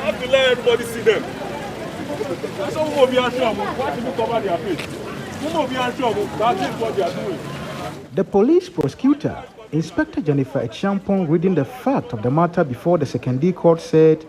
have to let everybody see them. So who will be answering? Why should you cover their face? Who will be answering? That is what they are doing. The police prosecutor, Inspector Jennifer Echampong, reading the fact of the matter before the secondary court, said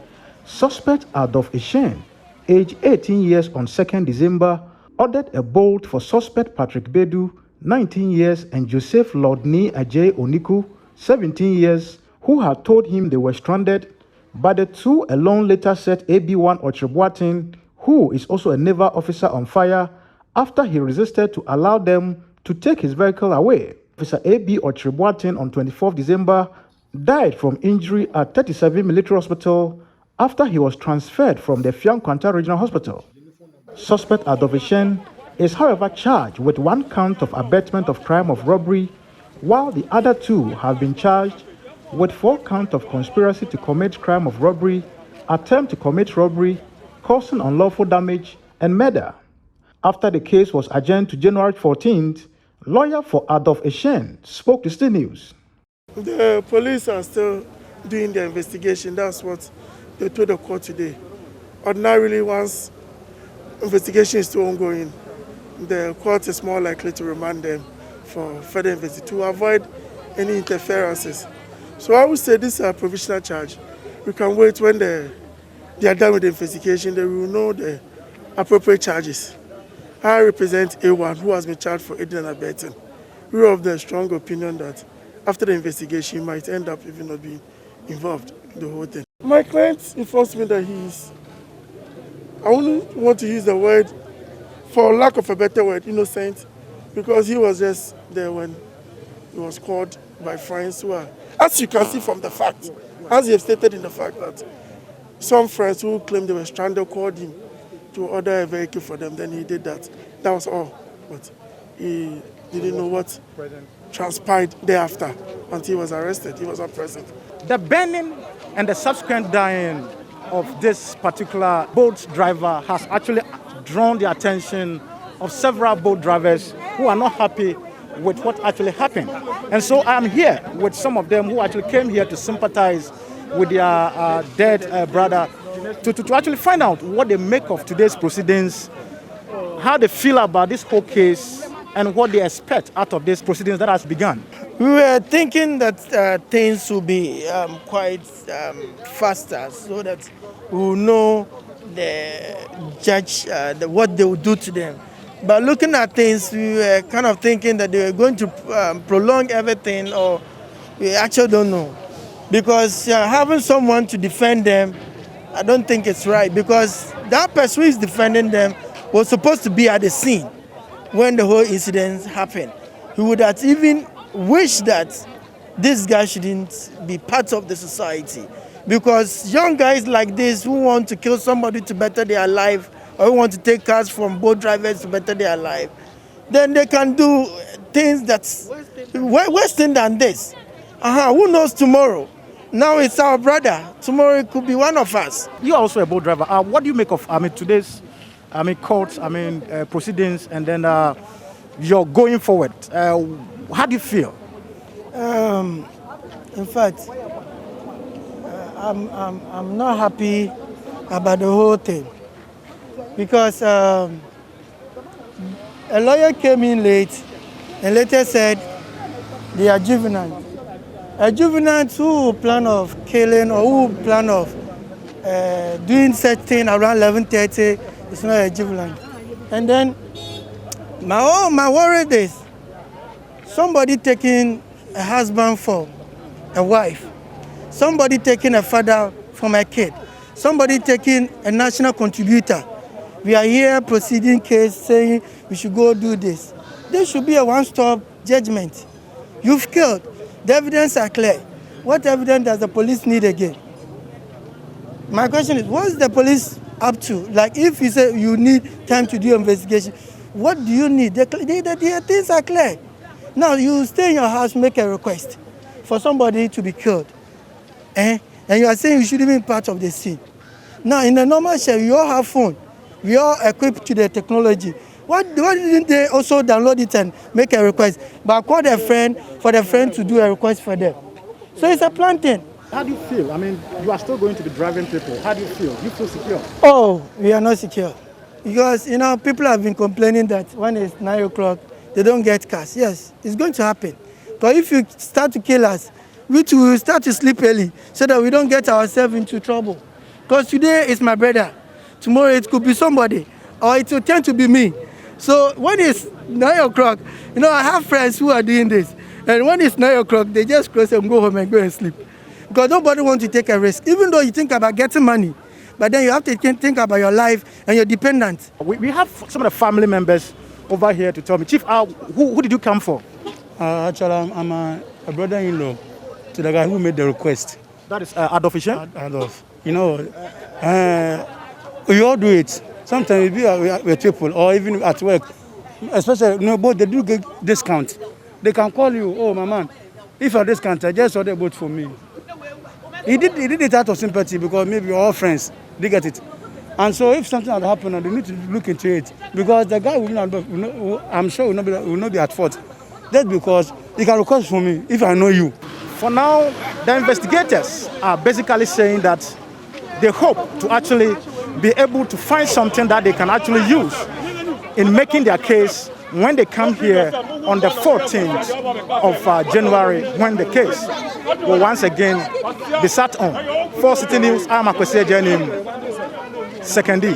suspect Adolf Eshen, age 18 years, on 2nd December, ordered a bolt for suspect Patrick Bedu, 19 years, and Joseph Lordney Ajay Oniku, 17 years, who had told him they were stranded, but the two alone later set AB1 Ochrebuatin, who is also a naval officer, on fire after he resisted to allow them to take his vehicle away. Officer A.B. Ochrebuatin on 24th December died from injury at 37 Military Hospital after he was transferred from the Fiankwanta Regional Hospital. Suspect Adolf Eshen is, however, charged with 1 count of abetment of crime of robbery, while the other 2 have been charged with 4 counts of conspiracy to commit crime of robbery, attempt to commit robbery, causing unlawful damage, and murder. After the case was adjourned to January 14th, lawyer for Adolf Eshen spoke to Citi News. The police are still doing the investigation. That's what they told the court today. Ordinarily, once investigation is still ongoing, the court is more likely to remand them for further investigation to avoid any interferences. So I would say this is a provisional charge. We can wait when they are done with the investigation, they will know the appropriate charges. I represent A1, who has been charged for aiding and abetting. We are of the strong opinion that after the investigation, he might end up even not being involved in the whole thing. My client informs me that I wouldn't want to use the word, for lack of a better word, innocent, because he was just there when he was called by friends who are, as you can see from the fact, as you have stated in the fact that some friends who claimed they were stranded called him to order a vehicle for them, then he did that. That was all. But he didn't know what transpired thereafter until he was arrested. He was not present. The burning and the subsequent dying of this particular boat driver has actually drawn the attention of several boat drivers who are not happy with what actually happened. And so I am here with some of them who actually came here to sympathize with their dead brother, to actually find out what they make of today's proceedings, how they feel about this whole case, and what they expect out of this proceedings that has begun. We were thinking that things will be quite faster, so that we will know the judge what they will do to them. But looking at things, we were kind of thinking that they were going to prolong everything, or we actually don't know. Because having someone to defend them, I don't think it's right, because that person who is defending them was supposed to be at the scene when the whole incident happened. He would have even wished that this guy shouldn't be part of the society, because young guys like this who want to kill somebody to better their life, or who want to take cars from boat drivers to better their life, then they can do things that's worse than this. Who knows tomorrow? Now it's our brother. Tomorrow it could be one of us. You're also a boat driver. What do you make of today's court, proceedings, and then you're going forward? How do you feel? In fact, I'm not happy about the whole thing, because a lawyer came in late and later said they are juvenile. A juvenile who plan of killing or who plan of doing such thing around 11:30 is not a juvenile. And then my worry is somebody taking a husband for a wife, somebody taking a father from a kid, somebody taking a national contributor. We are here proceeding case saying we should go do this. There should be a one-stop judgment. You've killed. The evidence are clear. What evidence does the police need again? My question is, what is the police up to? Like, if you say you need time to do investigation, what do you need? The things are clear. Now, you stay in your house, make a request for somebody to be killed. And you are saying you shouldn't be part of the scene. Now, in a normal share, we all have phone. We all equipped to the technology. Why didn't they also download it and make a request? But call their friend for the friend to do a request for them. So it's a plan thing. How do you feel? I mean, you are still going to be driving people. How do you feel? Do you feel secure? Oh, we are not secure. Because, people have been complaining that when it's 9 o'clock, they don't get cars. Yes, it's going to happen. But if you start to kill us, we too will start to sleep early so that we don't get ourselves into trouble. Because today is my brother. Tomorrow it could be somebody. Or it will tend to be me. So when it's 9 o'clock, I have friends who are doing this. And when it's 9 o'clock, they just close and go home and go and sleep. Because nobody wants to take a risk. Even though you think about getting money, but then you have to think about your life and your dependents. We have some of the family members over here to tell me. Chief, who did you come for? Actually, I'm a brother-in-law to the guy who made the request. That is Adolf Ishen? Adolf. We all do it. Sometimes we are with people or even at work. Especially, both they do get discount. They can call you, oh, my man, if you're discounted, just order a boat for me. He did it out of sympathy because maybe we're all friends. They get it. And so if something had happened, they need to look into it. Because the guy I'm sure will not be at fault. That's because he can request for me if I know you. For now, the investigators are basically saying that they hope to actually be able to find something that they can actually use in making their case when they come here on the 14th of January, when the case will once again be sat on. For Citi News, I'm Akwesi Ejenim, 2nd D.